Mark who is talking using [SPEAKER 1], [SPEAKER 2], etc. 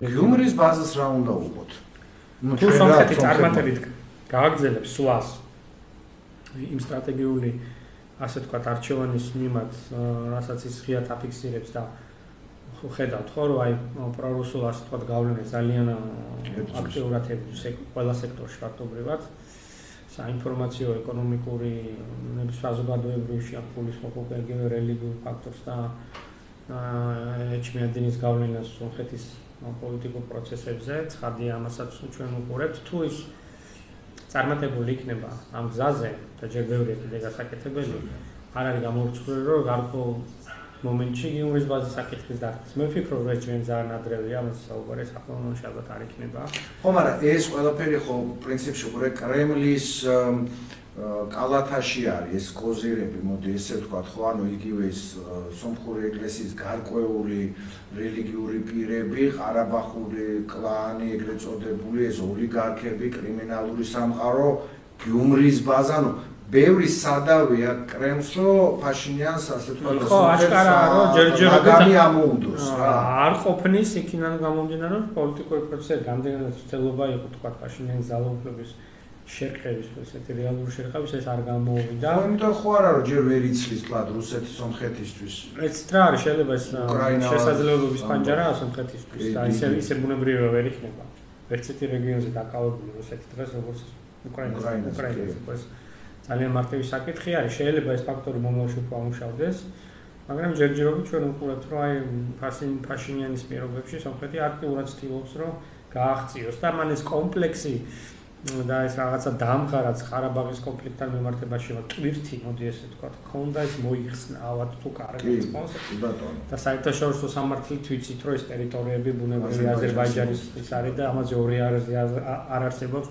[SPEAKER 1] იუმრის ბაზას რა უნდა უყოთ?
[SPEAKER 2] თუ სომხეთი წარმატებით გააგრძელებს სვლას იმ სტრატეგიული ასე თქვათ არჩევანის მიმართ, რასაც ის ღიად აფიქსირებს და ხედავთ ხო რომ აი პრორუსულ ასე თქვათ გავლენა ძალიან აქტიურად ებრძვის ყველა სექტორში ფაქტობრივად საინფორმაციო ეკონომიკური საზოგადოებრივი შეფულის მოყოლებული რელიგიურ ფაქტორს და ეჭვმიადინის გავლენას სომხეთის პოლიტიკურ პროცესებზე ცხადია ამასაც ჩვენ უყურებთ თუ ის წარმატებული იქნება ამ გზაზე და ჯერ ბევრია კიდე გასაკეთებელი არ არის გამორჩეული რომ გარკვეულ მომენტში იუმრის ბაზის საკითხის დარგის მე ვფიქრობ რომ ჩვენ ძალიან ადრევია ამას საუბარი საფრთხე ალბათ არ იქნება
[SPEAKER 1] ხო მაგრამ ეს ყველაფერი ხო პრინციპში ყურე კრემლის კალათაში არის ეს კოზირები მოდი ესე ვთქვათ ხო ანუ იგივე ის სომხური ეკლესიის გარკვეული რელიგიური პირები ყარაბახური კლანი ეგრეთ წოდებული ეს ოლიგარქები კრიმინალური სამყარო იუმრის ბაზა ანუ ბევრი სადავეა კრემლს რომ ფაშინიანს ასე თქვა
[SPEAKER 2] ხო აშკარაა რომ ჯერჯერობით
[SPEAKER 1] ამოუდოს რა
[SPEAKER 2] არ ყოფნის იქიდან გამომდინარე რომ პოლიტიკური პროცესი რამდენადაც ცდელობა იყო თქვა ფაშინიანის ძალაუფლების შერყევის ესეთი რეალური შერყევის ეს არ გამოვიდა
[SPEAKER 1] ხო იმიტომ ხო არა რომ ჯერ ვერ იცლის თლად რუსეთის სომხეთისთვის
[SPEAKER 2] ეს რა არის შეიძლება ეს შესაძლებლობის პანჯარაა სომხეთისთვის და ისე ბუნებრივია ვერ იქნება ერთერთი რეგიონზე დაკავებული რუსეთი დღეს როგორც უკრაინა ძალიან მარტივი საკითხი არის შეიძლება ეს ფაქტორი მომავალში უფრო ამუშავდეს მაგრამ ჯერჯერობით ჩვენ უყურებთ რომ აი ფაშინიანის პირობებში სომხეთი აქტიურად ცდილობს რომ გააღწიოს და მან ეს კომპლექსი და ეს რაღაცა დამღარაც ყარაბაღის კონფლიქტთან მიმართებაში ტვირთი მოდი ესე ვთქვათ ქონდა ეს მოიხსნა ავად თუ კარგი კონსეფტი და საერთაშორისო სამართლით ვიცით რომ ეს ტერიტორიები ბუნებრივი აზერბაიჯანის არის და ამაზე ორი არ არსებობს